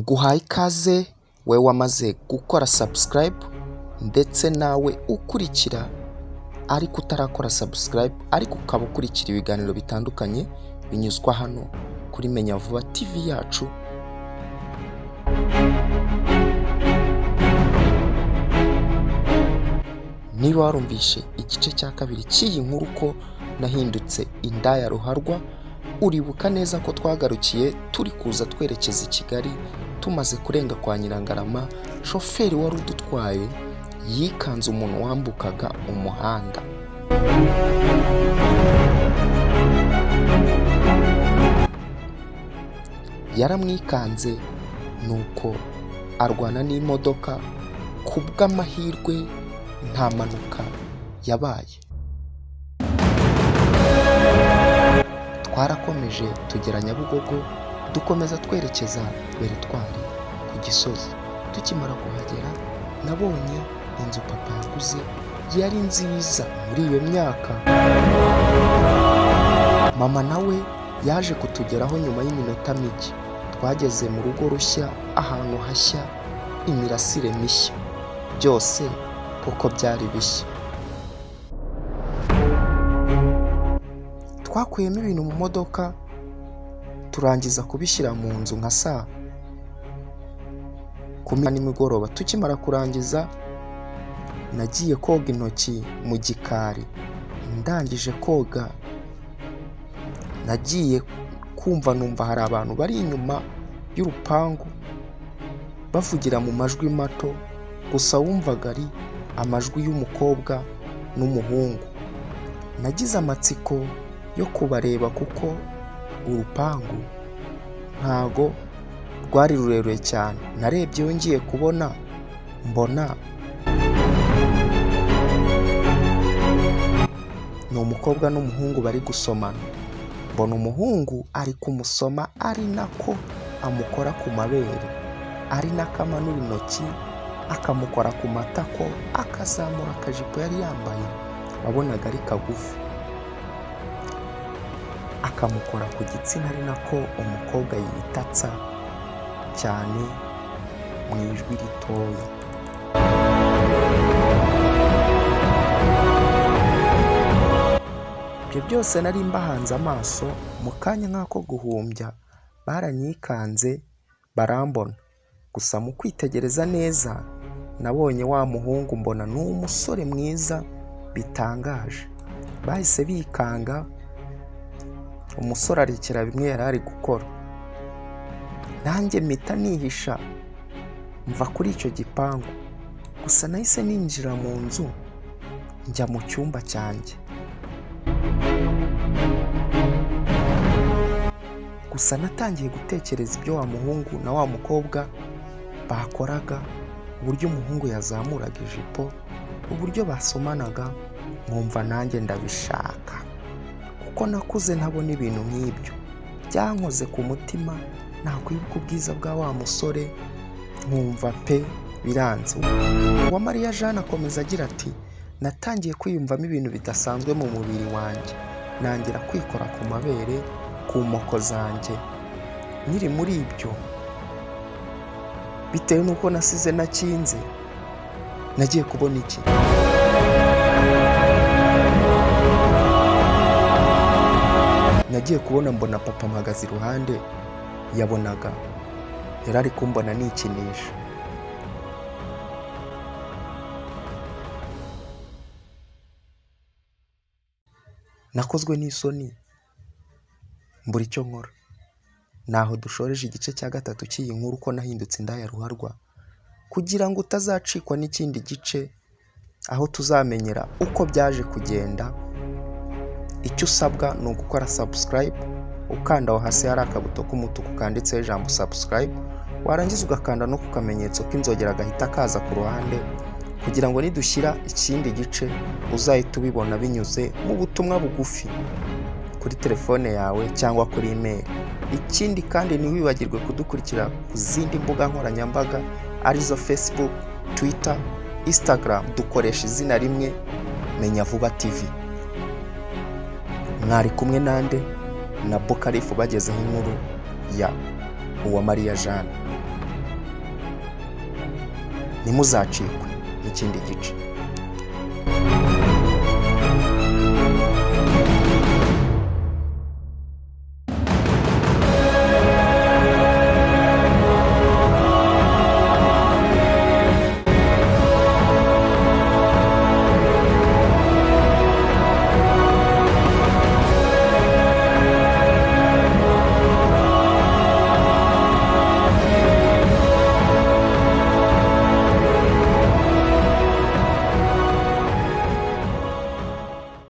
nguhaye ikaze we wamaze gukora subscribe ndetse nawe ukurikira ariko utarakora subscribe ariko ukaba ukurikira ibiganiro bitandukanye binyuzwa hano kuri Menya Vuba TV yacu. Niba warumvishe igice cya kabiri cy'iyi nkuru ko nahindutse indaya ruharwa, uribuka neza ko twagarukiye turi kuza twerekeza i Kigali, tumaze kurenga kwa Nyirangarama. Shoferi wari udutwaye yikanze umuntu wambukaga umuhanda. Yaramwikanze nuko arwana n'imodoka, kubw'amahirwe nta mpanuka yabaye. Twarakomeje tugera Nyabugogo, dukomeza twerekeza Beretwari ku Gisozi. Tukimara kuhagera nabonye inzu papa yaguze yari nziza muri iyo myaka. Mama nawe yaje kutugeraho nyuma y'iminota mike. Twageze mu rugo rushya, ahantu hashya, imirasire mishya, byose kuko byari bishya. Twakuyemo ibintu mu modoka turangiza kubishyira mu nzu nka saa 10 nimugoroba. Tukimara kurangiza nagiye koga intoki mu gikari. Ndangije koga nagiye kumva numva hari abantu bari inyuma y'urupangu bavugira mu majwi mato, gusa wumvaga ari amajwi y'umukobwa n'umuhungu. Nagize amatsiko yo kubareba kuko urupangu ntago rwari rurerure cyane. Narebye ngiye kubona mbona ni umukobwa n'umuhungu bari gusomana. Mbona umuhungu ari kumusoma ari nako amukora ku mabere, ari nako amanura intoki akamukora ku matako, akazamura akajipo yari yambaye wabonaga ari kagufi, akamukora ku gitsina ari nako umukobwa yitatsa cyane mu ijwi ritoya. Ibyo byose nari mbahanze amaso. Mu kanya nk'ako guhumbya baranyikanze barambona, gusa mu kwitegereza neza nabonye wa muhungu mbona ni umusore mwiza bitangaje. Bahise bikanga, umusore arikira bimwe yari ari gukora. Nanjye mpita nihisha mva kuri icyo gipangu, gusa nahise ninjira mu nzu njya mu cyumba cyanjye. Gusa natangiye gutekereza ibyo wa muhungu na wa mukobwa bakoraga, uburyo umuhungu yazamuraga ijipo, uburyo basomanaga, nkumva nanjye ndabishaka. Kuko nakuze ntabona ibintu nk'ibyo, byankoze ku mutima. Nakwibuka ubwiza bwa wa musore nkumva pe biranze. Uwamariya Jeanne akomeza agira ati, natangiye kwiyumvamo ibintu bidasanzwe mu mubiri wanjye, nangira kwikora ku mabere, ku moko zanjye. Nyiri muri ibyo, bitewe n'uko nasize nakinze, nagiye kubona iki? Nagiye kubona mbona papa mpagaze iruhande. Yabonaga yari ari kumbona nikinisha. Nakozwe n'isoni mbura icyo nkora. Naho dushoreje igice cya gatatu cy'iyi nkuru ko nahindutse indaya ruharwa, kugira ngo utazacikwa n'ikindi gice aho tuzamenyera uko byaje kugenda. Icyo usabwa ni ugukora subscribe, ukanda aho hasi hari akabuto k'umutuku kanditseho ijambo subscribe, warangiza ugakanda no ku kamenyetso k'inzogera gahita kaza ku ruhande, kugira ngo nidushyira ikindi gice uzahita ubibona binyuze mu butumwa bugufi kuri telefone yawe cyangwa kuri email. Ikindi kandi ntiwibagirwe kudukurikira ku zindi mbuga nkoranyambaga arizo Facebook, Twitter, Instagram. Dukoresha izina rimwe, Menya Vuba TV. Mwari kumwe nande na BUKALIFU bagezeho inkuru ya Uwamariya Jeanne. ntimuzacikwe n'ikindi gice.